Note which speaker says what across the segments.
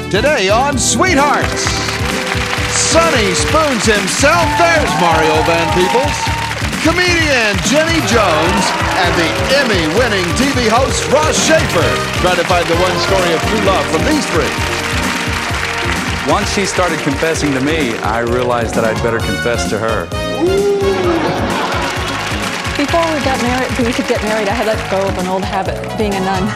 Speaker 1: Today on Sweethearts, Sonny spoons himself. There's Mario Van Peebles, comedian Jenny Jones, and the Emmy-winning TV host Ross Schaefer. Try to find the one story of true love from these three.
Speaker 2: Once she started confessing to me, I realized that I'd better confess to her.
Speaker 3: Before we could get married, I had let go of an old habit, being a nun.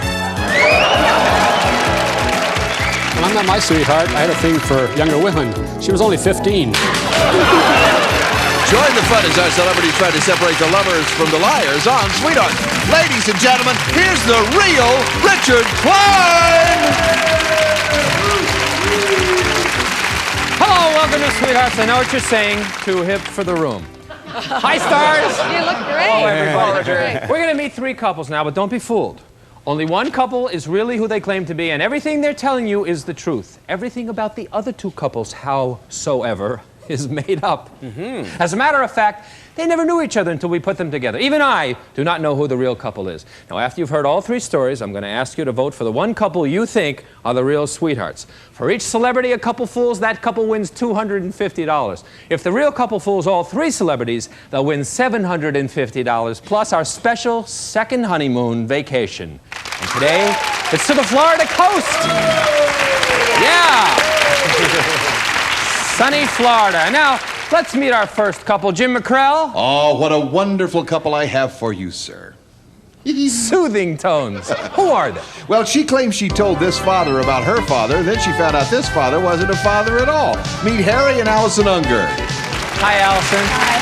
Speaker 4: Well, I met my sweetheart, I had a thing for younger women. She was only 15.
Speaker 1: Join the fun as our celebrities try to separate the lovers from the liars on Sweethearts. Ladies and gentlemen, here's the real Richard Klein!
Speaker 5: Hello, welcome to Sweethearts. I know what you're saying. Too hip for the room. Hi, stars.
Speaker 3: You look great.
Speaker 5: Hello, everybody. We're going to meet three couples now, but don't be fooled. Only one couple is really who they claim to be, and everything they're telling you is the truth. Everything about the other two couples, howsoever, is made up. As a matter of fact, they never knew each other until we put them together. Even I do not know who the real couple is. Now, after you've heard all three stories, I'm going to ask you to vote for the one couple you think are the real sweethearts. For each celebrity a couple fools, that couple wins $250. If the real couple fools all three celebrities, they'll win $750, plus our special second honeymoon vacation. And today, it's to the Florida coast. Yeah! Sunny Florida. Now, let's meet our first couple. Jim McCrell.
Speaker 1: Oh, what a wonderful couple I have for you, sir.
Speaker 5: Soothing tones. Who are they?
Speaker 1: Well, she claims she told this father about her father, then she found out this father wasn't a father at all. Meet Harry and Allison Unger.
Speaker 5: Hi, Allison.
Speaker 3: Hi,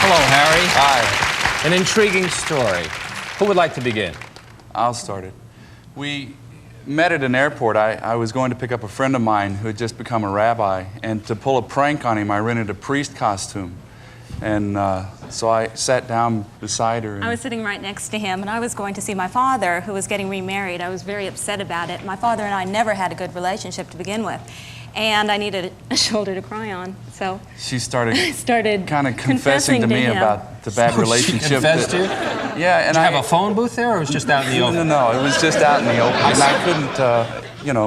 Speaker 5: Hello, Harry.
Speaker 2: Hi.
Speaker 5: An intriguing story. Who would like to begin?
Speaker 2: I'll start it. We met at an airport. I was going to pick up a friend of mine who had just become a rabbi, and to pull a prank on him, I rented a priest costume. And so I sat down beside her.
Speaker 6: I was sitting right next to him, and I was going to see my father, who was getting remarried. I was very upset about it. My father and I never had a good relationship to begin with, and I needed a shoulder to cry on. So
Speaker 2: she started kind of
Speaker 6: confessing
Speaker 2: confessing to me
Speaker 6: him
Speaker 2: about the bad relationship.
Speaker 5: She confessed to you?
Speaker 2: Yeah, and
Speaker 5: Did you have a phone booth there, or was it just out in the open?
Speaker 2: No, it was just out in the open. And I couldn't,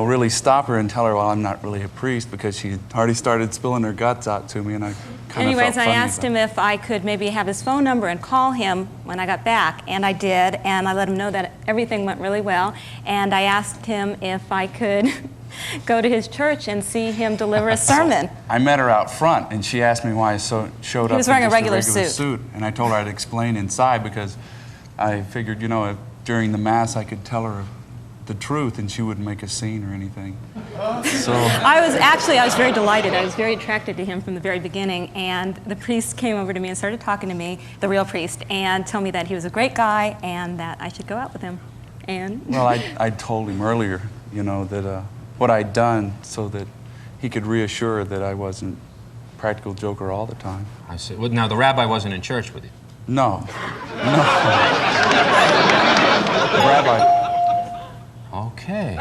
Speaker 2: really stop her and tell her, well, I'm not really a priest, because she had already started spilling her guts out to me, and I kind of
Speaker 6: Anyways,
Speaker 2: felt
Speaker 6: I
Speaker 2: funny
Speaker 6: asked him if I could maybe have his phone number and call him when I got back, and I did, and I let him know that everything went really well, and I asked him if I could go to his church and see him deliver a sermon.
Speaker 2: I met her out front, and she asked me why I showed up.
Speaker 6: He was wearing
Speaker 2: in
Speaker 6: a
Speaker 2: just
Speaker 6: regular suit.
Speaker 2: And I told her I'd explain inside, because I figured, if during the Mass I could tell her the truth and she wouldn't make a scene or anything. So
Speaker 6: I was very delighted. I was very attracted to him from the very beginning, and the priest came over to me and started talking to me, the real priest, and told me that he was a great guy and that I should go out with him. And
Speaker 2: well, I told him earlier, that what I'd done so that he could reassure that I wasn't a practical joker all the time.
Speaker 5: I see. Well, now, the rabbi wasn't in church with you?
Speaker 2: No. The rabbi.
Speaker 5: Okay.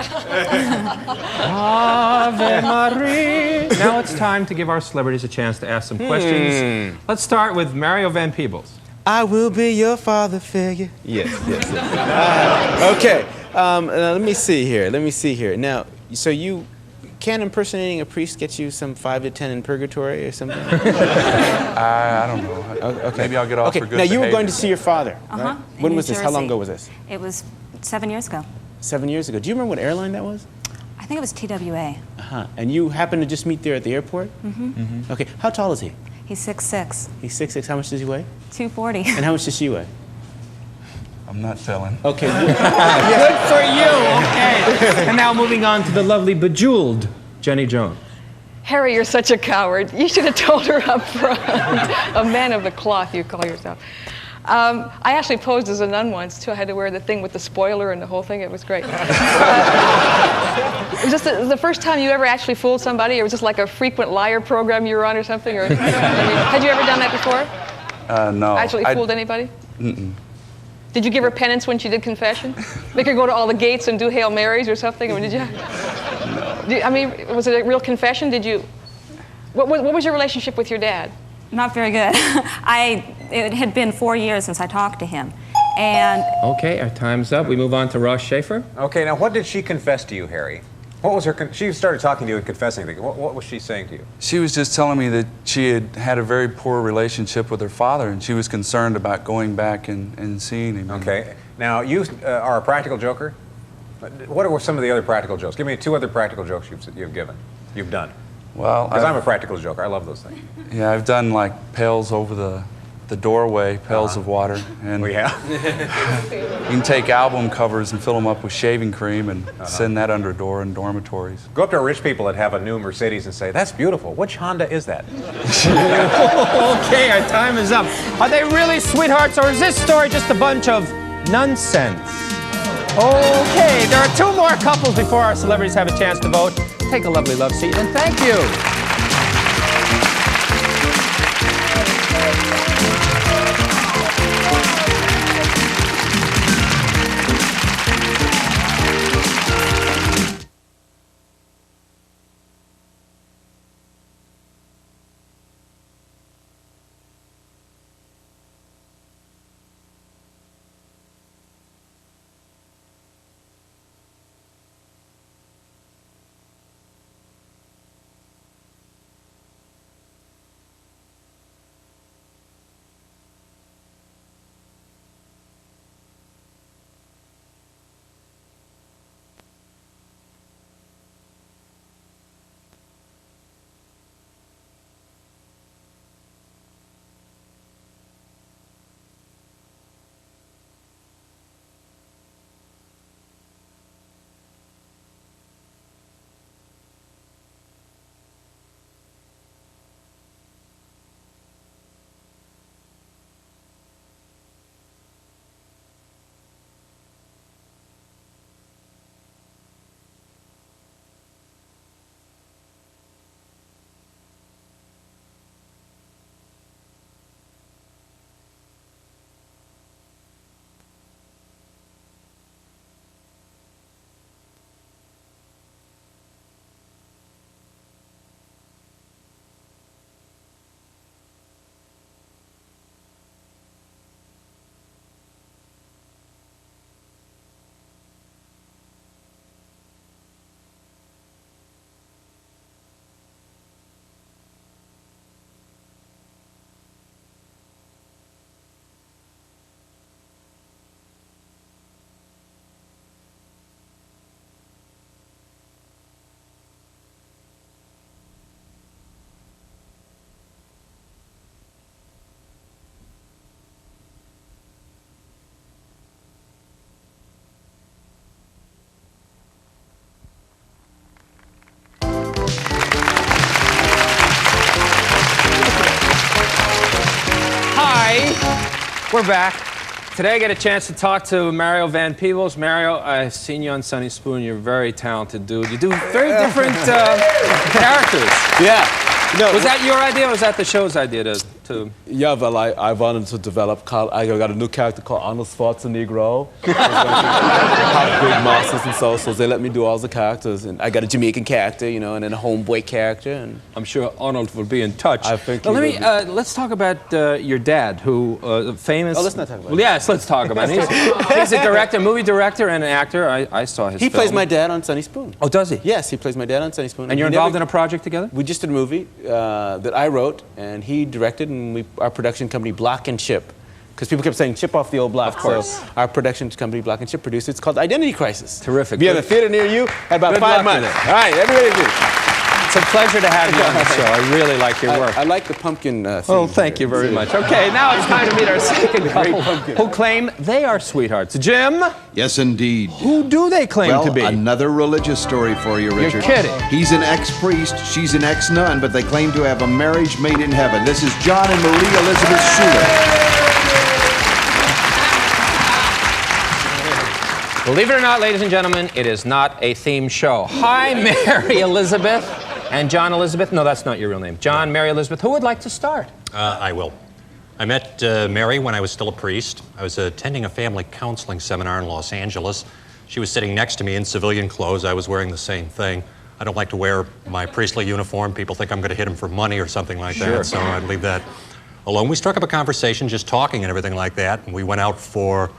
Speaker 5: Ave Maria. Now it's time to give our celebrities a chance to ask some questions. Let's start with Mario Van Peebles.
Speaker 7: I will be your father figure. Yes. Okay. Let me see here. Now, so can impersonating a priest get you some 5 to 10 in purgatory or something?
Speaker 2: I don't know.
Speaker 7: Okay.
Speaker 2: Maybe I'll get off for good
Speaker 7: Now, you were
Speaker 2: behavior.
Speaker 7: going to see your father, right? When
Speaker 6: in
Speaker 7: was
Speaker 6: New
Speaker 7: this? How long
Speaker 6: Jersey.
Speaker 7: ago was this?
Speaker 6: It was 7 years ago.
Speaker 7: 7 years ago. Do you remember what airline that was?
Speaker 6: I think it was TWA.
Speaker 7: And you happened to just meet there at the airport? Mm-hmm. Okay. How tall is he?
Speaker 6: He's 6'6".
Speaker 7: He's 6'6". How much does he weigh?
Speaker 6: 240.
Speaker 7: And how much does she weigh?
Speaker 2: I'm not telling.
Speaker 7: Okay.
Speaker 5: Good for you. Okay. And now moving on to the lovely bejeweled Jenny Jones.
Speaker 3: Harry, you're such a coward. You should have told her up front. A man of the cloth, you call yourself. I actually posed as a nun once, too. I had to wear the thing with the spoiler and the whole thing. It was great. Was this the first time you ever actually fooled somebody, or was this like a frequent liar program you were on or something? Or had you ever done that before?
Speaker 2: No.
Speaker 3: Actually fooled anybody?
Speaker 2: Mm-mm.
Speaker 3: Did you give her penance when she did confession? Make her go to all the gates and do Hail Marys or something? Or did you? No. Was it a real confession? What was your relationship with your dad?
Speaker 6: Not very good. It had been 4 years since I talked to him. And
Speaker 5: Okay, our time's up. We move on to Ross Schaefer.
Speaker 8: Okay, now what did she confess to you, Harry? What was her? She started talking to you and confessing. What was she saying to you?
Speaker 2: She was just telling me that she had had a very poor relationship with her father, and she was concerned about going back and seeing him.
Speaker 8: Okay. Now, you are a practical joker. What were some of the other practical jokes? Give me 2 other practical jokes you've done.
Speaker 2: Well,
Speaker 8: because I'm a practical joker. I love those things.
Speaker 2: Yeah, I've done like pails over the doorway, pails of water, and
Speaker 8: we have.
Speaker 2: You can take album covers and fill them up with shaving cream and send that under a door in dormitories.
Speaker 8: Go up to rich people that have a new Mercedes and say, "That's beautiful. Which Honda is that?"
Speaker 5: Okay, our time is up. Are they really sweethearts, or is this story just a bunch of nonsense? Okay, there are 2 more couples before our celebrities have a chance to vote. Take a lovely love seat, and thank you. We're back. Today I get a chance to talk to Mario Van Peebles. Mario, I've seen you on Sunny Spoon. You're a very talented dude. You do very different characters.
Speaker 7: Yeah. No,
Speaker 5: was that your idea or was that the show's idea to...
Speaker 9: Yeah, well, I wanted to develop, I got a new character called Arnold Schwarzenegger. Have big muscles and so they let me do all the characters. And I got a Jamaican character, you know, and then a homeboy character. And
Speaker 5: I'm sure Arnold will be in touch.
Speaker 9: I think
Speaker 5: now, let's talk about your dad, who famous...
Speaker 9: Oh, let's not talk about
Speaker 5: it. Yes, let's talk about it. He's a director, movie director, and an actor. I saw his
Speaker 7: He
Speaker 5: film.
Speaker 7: plays my dad on Sunny Spoon.
Speaker 5: Oh, does he?
Speaker 7: Yes, he plays my dad on Sunny Spoon.
Speaker 5: And you're involved in a project together?
Speaker 7: We just did a movie that I wrote, and he directed, and our production company, Block and Chip, because people kept saying chip off the old block.
Speaker 5: Of course.
Speaker 7: So our production company, Block and Chip, produced it. It's called Identity Crisis.
Speaker 5: Terrific.
Speaker 7: We have a theater near you at about 5 months. All right, everybody do.
Speaker 5: It's a pleasure to have you on the show. I really like your work.
Speaker 7: I like the pumpkin theme.
Speaker 5: Oh, thank you very much. Okay, now it's time to meet our second couple who claim they are sweethearts. Jim?
Speaker 1: Yes, indeed.
Speaker 5: Who do they claim to be?
Speaker 1: Another religious story for you, Richard.
Speaker 5: You're kidding.
Speaker 1: He's an ex-priest, she's an ex-nun, but they claim to have a marriage made in heaven. This is John and Marie Elizabeth Schuler.
Speaker 5: Believe it or not, ladies and gentlemen, it is not a theme show. Hi, Mary Elizabeth and John Elizabeth. No, that's not your real name. John, Mary Elizabeth. Who would like to start?
Speaker 10: I will. I met Mary when I was still a priest. I was attending a family counseling seminar in Los Angeles. She was sitting next to me in civilian clothes. I was wearing the same thing. I don't like to wear my priestly uniform. People think I'm going to hit them for money or something like that, so I'd leave that alone. We struck up a conversation, just talking and everything like that, and we went out for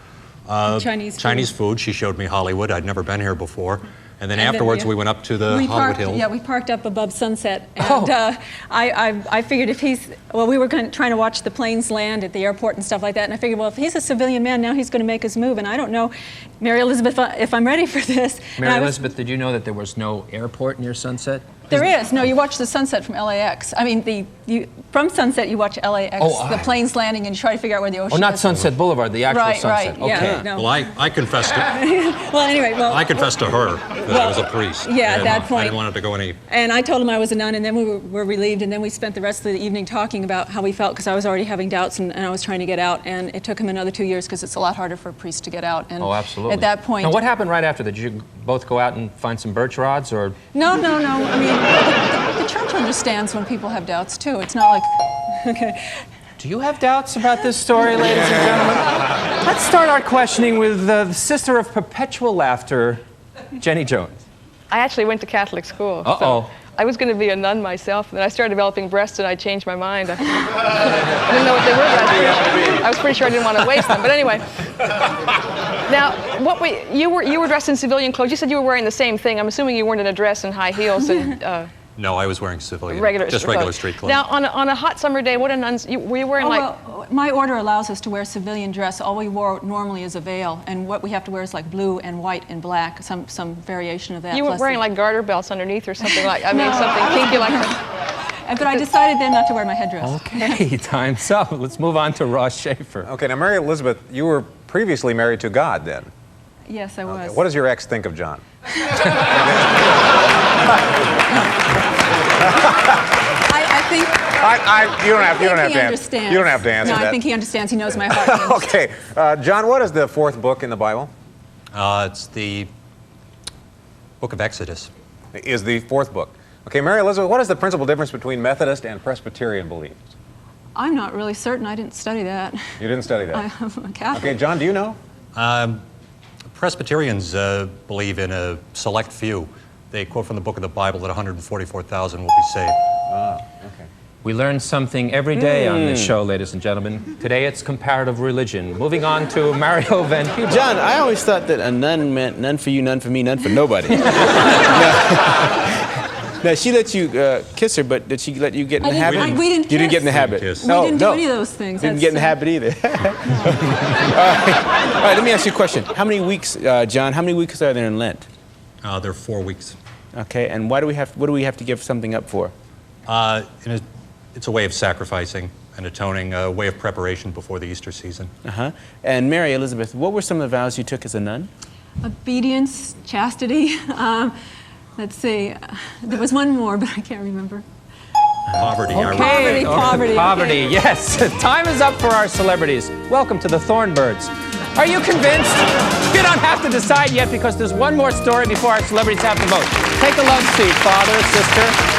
Speaker 10: Chinese food. She showed me Hollywood. I'd never been here before. And then afterwards, we went up to the Hollywood Hills.
Speaker 6: Yeah, we parked up above Sunset. And I figured if he's, well, we were trying to watch the planes land at the airport and stuff like that. And I figured, well, if he's a civilian man, now he's going to make his move. And I don't know, Mary Elizabeth, if I'm ready for this.
Speaker 5: Mary Elizabeth, did you know that there was no airport near Sunset?
Speaker 6: There is. No, you watch the sunset from LAX. I mean, from Sunset, you watch LAX, the planes landing, and you try to figure out where the ocean is.
Speaker 5: Oh, not Sunset Boulevard, the actual Sunset.
Speaker 6: Right,
Speaker 5: okay.
Speaker 6: yeah. No.
Speaker 10: Well, I confessed to
Speaker 6: well, anyway,
Speaker 10: I confessed to her that I was a priest.
Speaker 6: Yeah, at that point.
Speaker 10: I didn't want it to go any...
Speaker 6: And I told him I was a nun, and then we were relieved, and then we spent the rest of the evening talking about how we felt, because I was already having doubts, and I was trying to get out, and it took him another 2 years, because it's a lot harder for a priest to get out. And
Speaker 5: oh, absolutely.
Speaker 6: At that point...
Speaker 5: Now, what happened right after that? Did you both go out and find some birch rods, or...?
Speaker 6: No. I mean, the church understands when people have doubts, too. It's not like... Okay.
Speaker 5: Do you have doubts about this story, ladies and gentlemen? Let's start our questioning with the sister of perpetual laughter, Jenny Jones.
Speaker 3: I actually went to Catholic school.
Speaker 5: Uh-oh.
Speaker 3: So I was going to be a nun myself, and then I started developing breasts, and I changed my mind. I didn't know what they were. I was pretty sure I didn't want to waste them. But anyway, now you were dressed in civilian clothes. You said you were wearing the same thing. I'm assuming you weren't in a dress and high heels and.
Speaker 10: No, I was wearing civilian,
Speaker 3: regular
Speaker 10: street clothes.
Speaker 3: Now, on a hot summer day, what do nuns? Were you wearing
Speaker 6: Well, my order allows us to wear civilian dress. All we wore normally is a veil, and what we have to wear is like blue and white and black, some variation of that.
Speaker 3: You were wearing like garter belts underneath or something like. I mean, something kinky like that.
Speaker 6: But I decided then not to wear my headdress.
Speaker 5: Okay, time's up. Let's move on to Ross Schaefer.
Speaker 8: Okay, now Mary Elizabeth, you were previously married to God then.
Speaker 6: Yes, I was.
Speaker 8: Okay. What does your ex think of John?
Speaker 6: I think.
Speaker 8: You don't have to answer. You don't have to answer
Speaker 6: that.
Speaker 8: that.
Speaker 6: I think he understands. He knows my heart.
Speaker 8: Okay, John, what is the fourth book in the Bible?
Speaker 10: It's the Book of Exodus.
Speaker 8: Is the fourth book. Okay, Mary Elizabeth, what is the principal difference between Methodist and Presbyterian beliefs?
Speaker 6: I'm not really certain. I didn't study that.
Speaker 8: You didn't study that?
Speaker 6: I'm a Catholic.
Speaker 8: Okay, John, do you know?
Speaker 10: Presbyterians believe in a select few. They quote from the book of the Bible that 144,000 will be saved.
Speaker 8: Ah, okay.
Speaker 5: We learn something every day on this show, ladies and gentlemen. Today it's comparative religion. Moving on to Mario Van Peebles.
Speaker 7: John, I always thought that a nun meant none for you, none for me, none for nobody. Now, she let you kiss her, but did she let you get in the habit?
Speaker 6: We didn't kiss.
Speaker 7: You didn't get in the habit?
Speaker 6: We didn't do any of those things.
Speaker 7: Didn't get in the habit either. All right, let me ask you a question. How many weeks, John, how many weeks are there in Lent?
Speaker 10: There are 4 weeks.
Speaker 7: Okay, and what do we have to give something up for?
Speaker 10: It's a way of sacrificing and atoning, a way of preparation before the Easter season.
Speaker 7: Uh-huh. And Mary Elizabeth, what were some of the vows you took as a nun?
Speaker 6: Obedience, chastity. Let's see. There was one more, but I can't remember.
Speaker 10: Poverty.
Speaker 5: Okay.
Speaker 6: Poverty.
Speaker 5: Okay. Yes. Time is up for our celebrities. Welcome to the Thornbirds. Are you convinced? You don't have to decide yet because there's one more story before our celebrities have to vote. Take a love seat, father, sister.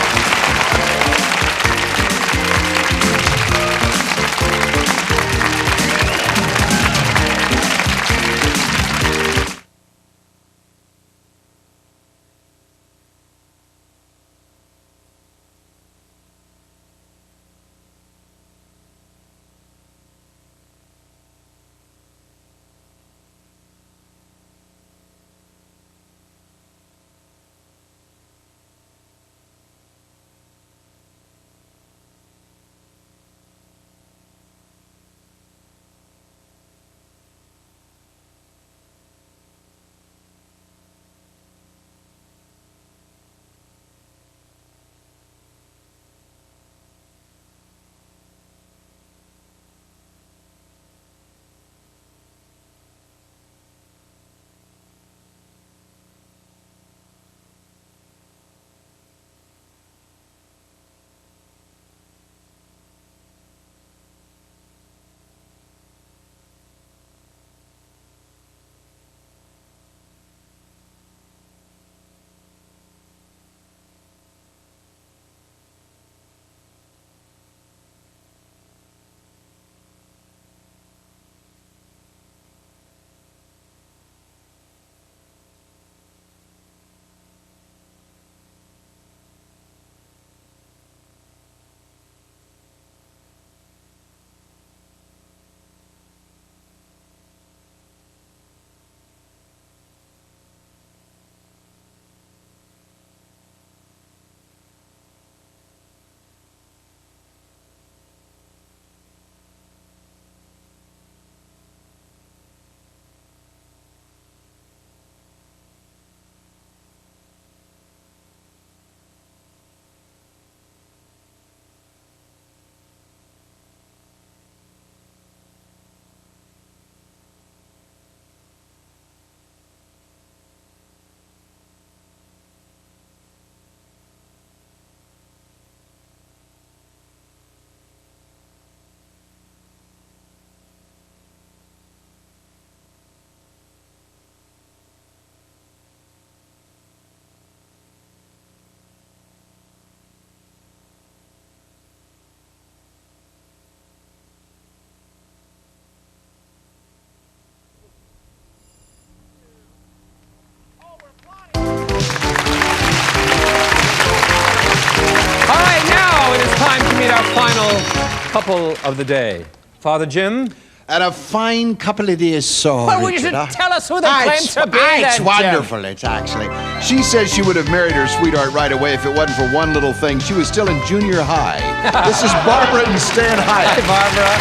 Speaker 5: couple of the day. Father Jim?
Speaker 1: And a fine couple of days so.
Speaker 5: Well, will you
Speaker 1: Richard,
Speaker 5: just tell us who they claim to be
Speaker 1: It's
Speaker 5: then,
Speaker 1: wonderful, it's actually. She says she would have married her sweetheart right away if it wasn't for one little thing. She was still in junior high. This is Barbara and Stan Hyatt.
Speaker 5: Hi, Barbara.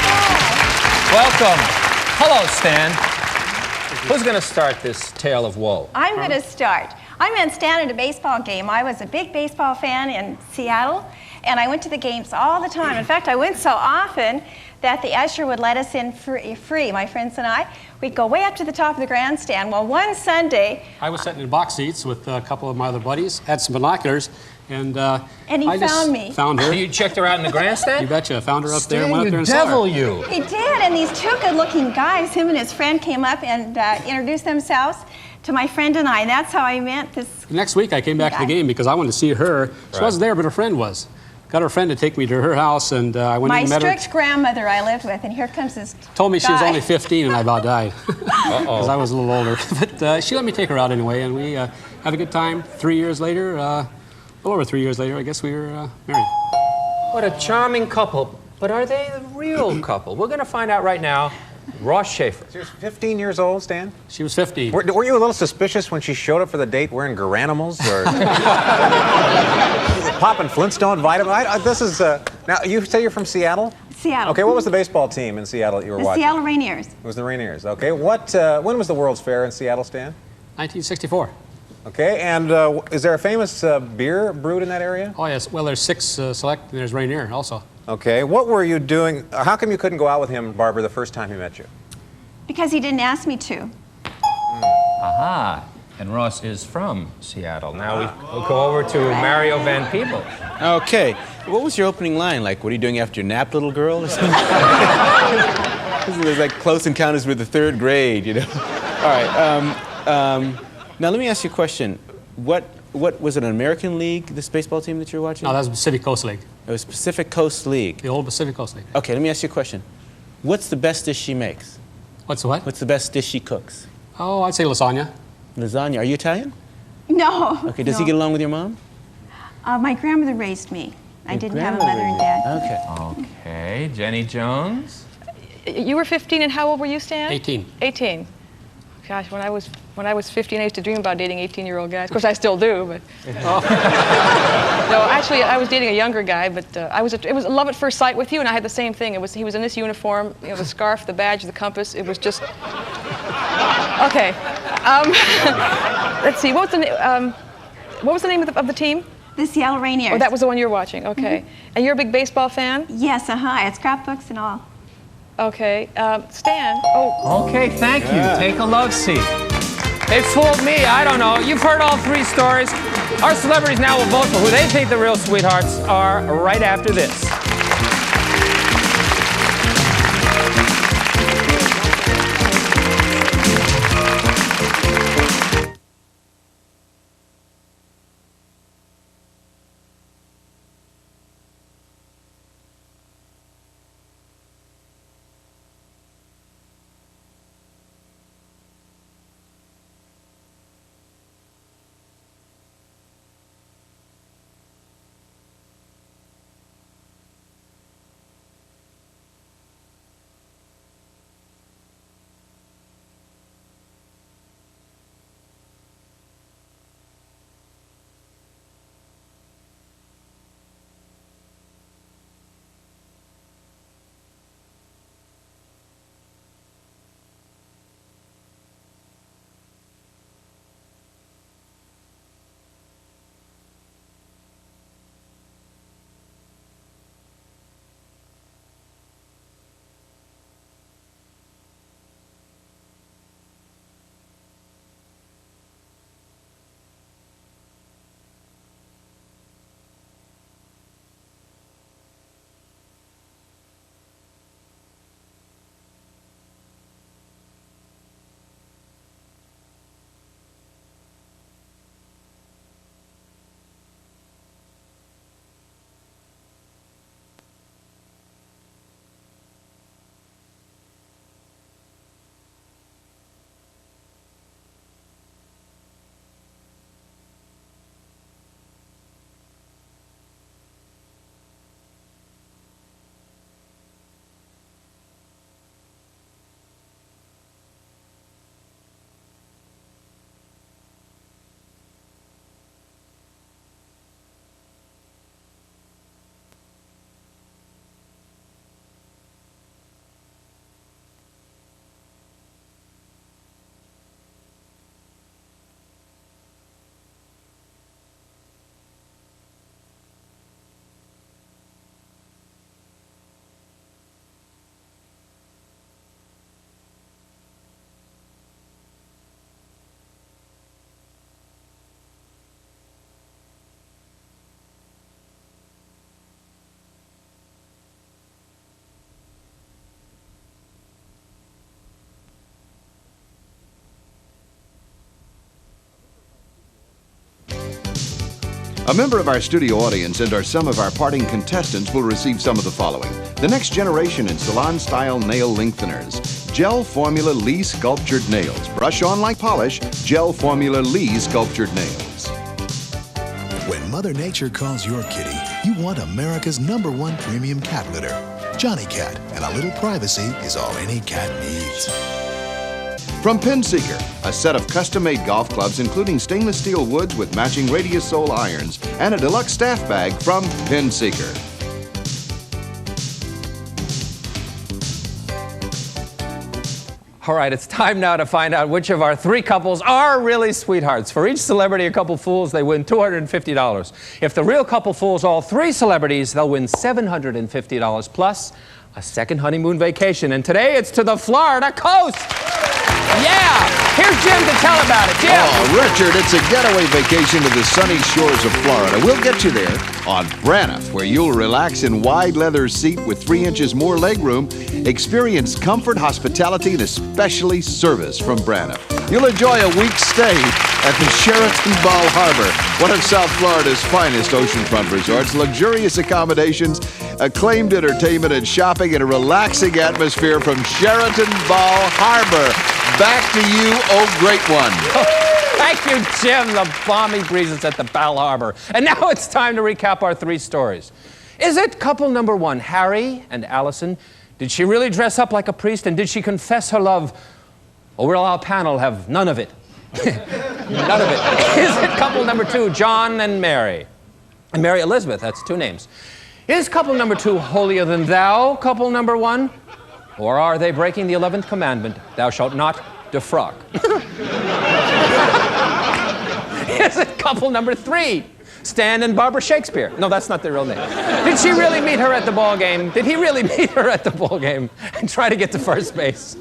Speaker 5: Welcome. Hello, Stan. Who's going to start this tale of woe?
Speaker 11: I'm going to start. I met Stan at a baseball game. I was a big baseball fan in Seattle, and I went to the games all the time. In fact, I went so often that the usher would let us in free. My friends and I, we'd go way up to the top of the grandstand. Well, one Sunday...
Speaker 4: I was sitting in box seats with a couple of my other buddies, had some binoculars, and
Speaker 11: he found me.
Speaker 4: Found her.
Speaker 5: You checked her out in the grandstand?
Speaker 4: You betcha. I found her up
Speaker 5: Stan,
Speaker 4: there and went up there and saw her.
Speaker 5: devil you.
Speaker 11: He did, and these two good-looking guys, him and his friend, came up and introduced themselves to my friend and I, and that's how I met this...
Speaker 4: Next week, I came back to the game because I wanted to see her. She wasn't there, but her friend was. Got her friend to take me to her house, and I went in and met her.
Speaker 11: My strict grandmother I lived with, and here comes this
Speaker 4: Told me she was
Speaker 11: guy.
Speaker 4: only 15, and I about died. Because I was a little older. But she let me take her out anyway, and we had a good time. 3 years later, a little over 3 years later, I guess we were married.
Speaker 5: What a charming couple. But are they the real couple? We're going to find out right now. Ross Schaefer.
Speaker 8: She was 15 years old, Stan?
Speaker 4: She was 15.
Speaker 8: Were you a little suspicious when she showed up for the date wearing Garanimals or popping Flintstone vitamin? This is now. You say you're from Seattle?
Speaker 11: Seattle.
Speaker 8: Okay. What was the baseball team in Seattle that you were
Speaker 11: The
Speaker 8: watching?
Speaker 11: Seattle Rainiers.
Speaker 8: It was the Rainiers. Okay. What? When was the World's Fair in Seattle, Stan?
Speaker 4: 1964.
Speaker 8: Okay. And is there a famous beer brewed in that area?
Speaker 4: Oh, yes. Well, there's 6 select, and there's Rainier also.
Speaker 8: Okay. What were you doing? How come you couldn't go out with him, Barbara, the first time he met you?
Speaker 11: Because he didn't ask me to.
Speaker 5: Aha. And Ross is from Seattle. Now we'll go over to Mario Van Peebles.
Speaker 7: Okay. What was your opening line? Like, what are you doing after your nap, little girl? Or something? This is like Close Encounters with the Third Grade, you know? All right. Now, let me ask you a question. What was it, an American League, this baseball team that you're watching?
Speaker 4: No, that was Pacific Coast League.
Speaker 7: It was Pacific Coast League.
Speaker 4: The old Pacific Coast League.
Speaker 7: Okay, let me ask you a question. What's the best dish she makes?
Speaker 4: What's the what?
Speaker 7: What's the best dish she cooks?
Speaker 4: Oh, I'd say lasagna.
Speaker 7: Lasagna. Are you Italian?
Speaker 11: No.
Speaker 7: Okay, does
Speaker 11: no.
Speaker 7: he get along with your mom?
Speaker 11: My grandmother raised me. I
Speaker 7: Your
Speaker 11: didn't have a
Speaker 7: grandmother
Speaker 11: mother and
Speaker 7: raised you.
Speaker 11: dad.
Speaker 5: Okay. Jenny Jones.
Speaker 3: You were 15, and how old were you, Stan?
Speaker 4: 18.
Speaker 3: 18. Gosh, when I was 15, I used to dream about dating 18-year-old guys. Of course, I still do, but no. Actually, I was dating a younger guy, but it was love at first sight with you, and I had the same thing. He was in this uniform, the scarf, the badge, the compass. It was just okay. Let's see. What was the name of the team?
Speaker 11: The Seattle Rainiers.
Speaker 3: Oh, that was the one you were watching. Okay.
Speaker 11: Mm-hmm.
Speaker 3: And you're a big baseball fan?
Speaker 11: Yes, I had scrapbooks and all.
Speaker 3: Okay. Stan. Oh.
Speaker 5: Okay, thank you. Take a love seat. They fooled me. I don't know. You've heard all 3 stories. Our celebrities now will vote for who they think the real sweethearts are right after this.
Speaker 1: A member of our studio audience and some of our parting contestants will receive some of the following: the next generation in salon-style nail lengtheners, Gel Formula Lee Sculptured Nails. Brush on like polish, Gel Formula Lee Sculptured Nails.
Speaker 12: When Mother Nature calls your kitty, you want America's #1 premium cat litter. Johnny Cat, and a little privacy is all any cat needs.
Speaker 1: From Pinseeker, a set of custom-made golf clubs including stainless steel woods with matching radius sole irons and a deluxe staff bag from Pinseeker.
Speaker 5: All right, it's time now to find out which of our 3 couples are really sweethearts. For each celebrity a couple fools, they win $250. If the real couple fools all 3 celebrities, they'll win $750 plus a second honeymoon vacation. And today it's to the Florida coast. Yeah! Here's Jim to tell about it. Jim!
Speaker 1: Oh, Richard, it's a getaway vacation to the sunny shores of Florida. We'll get you there on Braniff, where you'll relax in wide leather seat with 3 inches more legroom, experience comfort, hospitality, and especially service from Braniff. You'll enjoy a week's stay at the Sheraton Bal Harbor, one of South Florida's finest oceanfront resorts. Luxurious accommodations, acclaimed entertainment and shopping, and a relaxing atmosphere from Sheraton Bal Harbor. Back to you, oh great one.
Speaker 5: Thank you, Jim. The balmy breezes at the Bal Harbor. And now it's time to recap our 3 stories. Is it couple number 1, Harry and Allison? Did she really dress up like a priest, and did she confess her love? Or will our panel have none of it? None of it. Is it couple number 2, John and Mary? And Mary Elizabeth, that's 2 names. Is couple number 2 holier than thou, couple number 1? Or are they breaking the 11th commandment, thou shalt not defrock? Is it couple number 3, Stan and Barbara Shakespeare? No, that's not their real name. Did she really meet her at the ball game? Did he really meet her at the ball game and try to get to first base?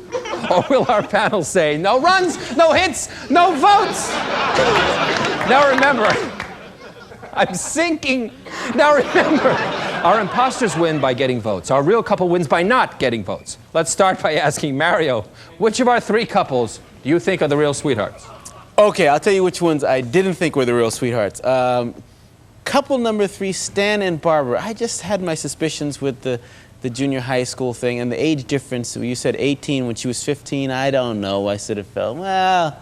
Speaker 5: Or will our panel say, no runs, no hits, no votes? Now remember, I'm sinking. Now remember, our imposters win by getting votes. Our real couple wins by not getting votes. Let's start by asking Mario, which of our 3 couples do you think are the real sweethearts?
Speaker 7: Okay, I'll tell you which ones I didn't think were the real sweethearts. Couple number 3, Stan and Barbara. I just had my suspicions with the junior high school thing and the age difference. You said 18 when she was 15. I don't know. I sort of felt, well...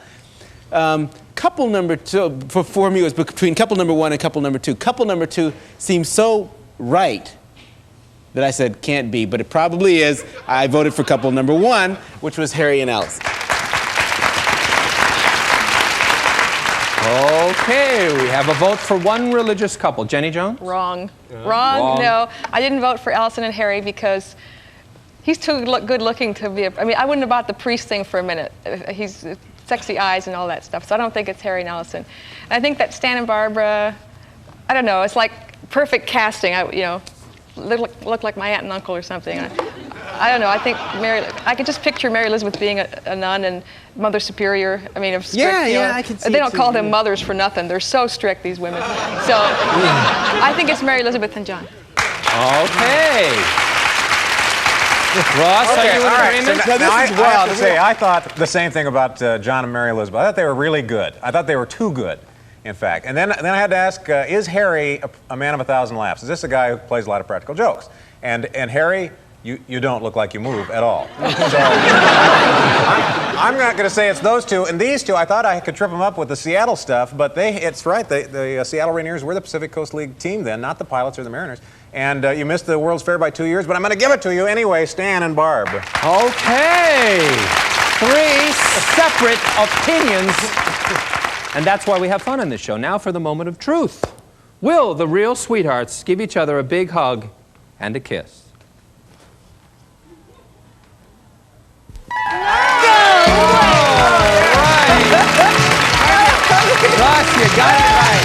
Speaker 7: couple number 2, for me, it was between couple number 1 and couple number 2. Couple number 2 seemed so right that I said can't be, but it probably is. I voted for couple number 1, which was Harry and Allison.
Speaker 5: Okay, we have a vote for 1 religious couple. Jenny Jones?
Speaker 3: Wrong. Wrong. No, I didn't vote for Allison and Harry because he's too good looking to be I mean, I wouldn't have bought the priest thing for a minute. He's sexy eyes and all that stuff, so I don't think it's Harry and Allison. And I think that Stan and Barbara, I don't know, it's like perfect casting. Look like my aunt and uncle or something. I don't know. I think I could just picture Mary Elizabeth being a nun and Mother Superior. I mean, of strict,
Speaker 7: I can see
Speaker 3: they don't
Speaker 7: it
Speaker 3: call
Speaker 7: too,
Speaker 3: them mothers for nothing. They're so strict, these women. So I think it's Mary Elizabeth and John.
Speaker 5: Okay. Ross, are you in agreement?
Speaker 8: So now I have to say, I thought the same thing about John and Mary Elizabeth. I thought they were really good. I thought they were too good, in fact. And then I had to ask, is Harry a man of 1,000 laughs? Is this a guy who plays a lot of practical jokes? And Harry, you don't look like you move at all. So I'm not going to say it's those 2. And these 2, I thought I could trip them up with the Seattle stuff, but it's right. The Seattle Rainiers were the Pacific Coast League team then, not the Pilots or the Mariners. And you missed the World's Fair by 2 years, but I'm going to give it to you anyway, Stan and Barb.
Speaker 5: Okay. 3 separate opinions. And that's why we have fun on this show. Now for the moment of truth. Will the real sweethearts give each other a big hug and a kiss? Ross, you got it right.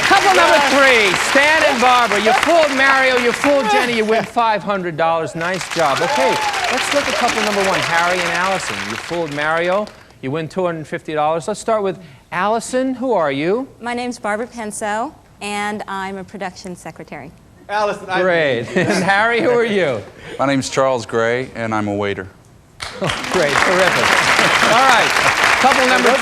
Speaker 5: Couple number 3, Stan and Barbara. You fooled Mario, you fooled Jenny, you win $500. Nice job. Okay, let's look at couple number 1, Harry and Allison. You fooled Mario, you win $250. Let's start with Allison. Who are you?
Speaker 6: My name's Barbara Penso, and I'm a production secretary.
Speaker 7: Allison,
Speaker 5: Great. And Harry, who are you?
Speaker 2: My name's Charles Gray, and I'm a waiter.
Speaker 5: Great, terrific. All right. Couple number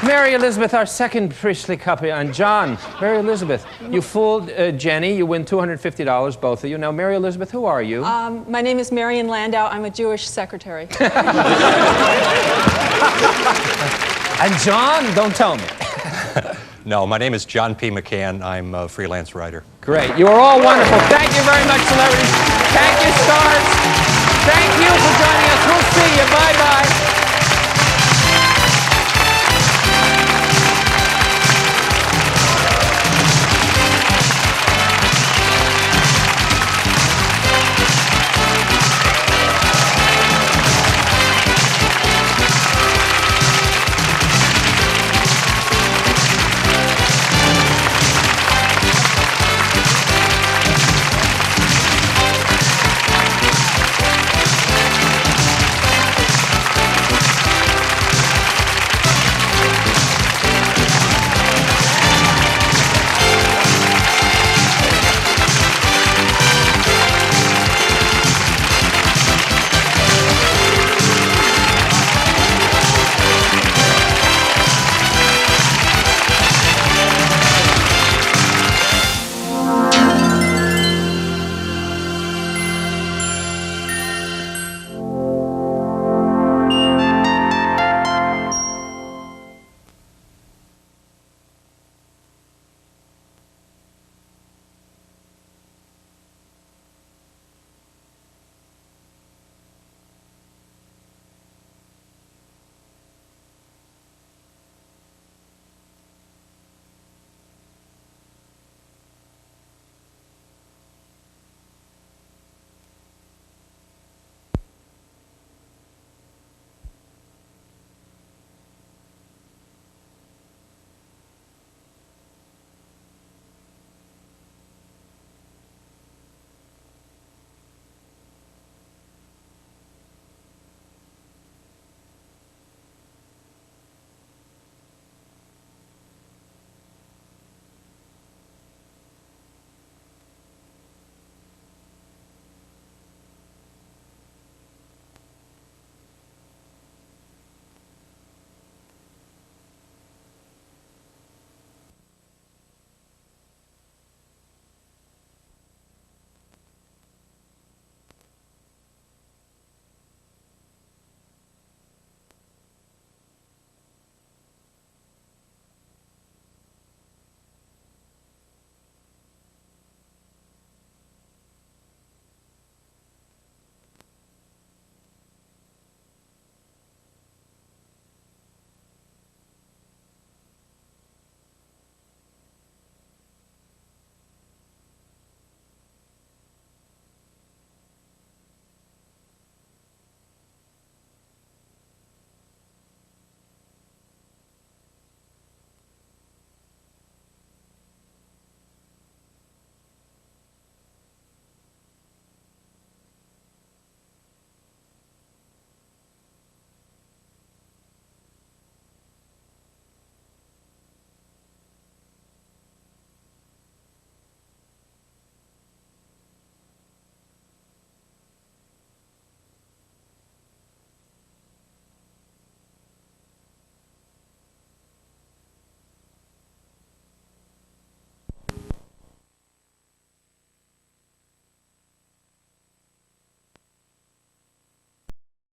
Speaker 5: 2, Mary Elizabeth, our second priestly couple, and John. Mary Elizabeth, you fooled Jenny. You win $250, both of you. Now, Mary Elizabeth, who are you?
Speaker 13: My name is Marion Landau. I'm a Jewish secretary.
Speaker 5: And John, don't tell me.
Speaker 10: No, my name is John P. McCann. I'm a freelance writer.
Speaker 5: Great. You are all wonderful. Thank you very much, celebrities. Thank you, stars.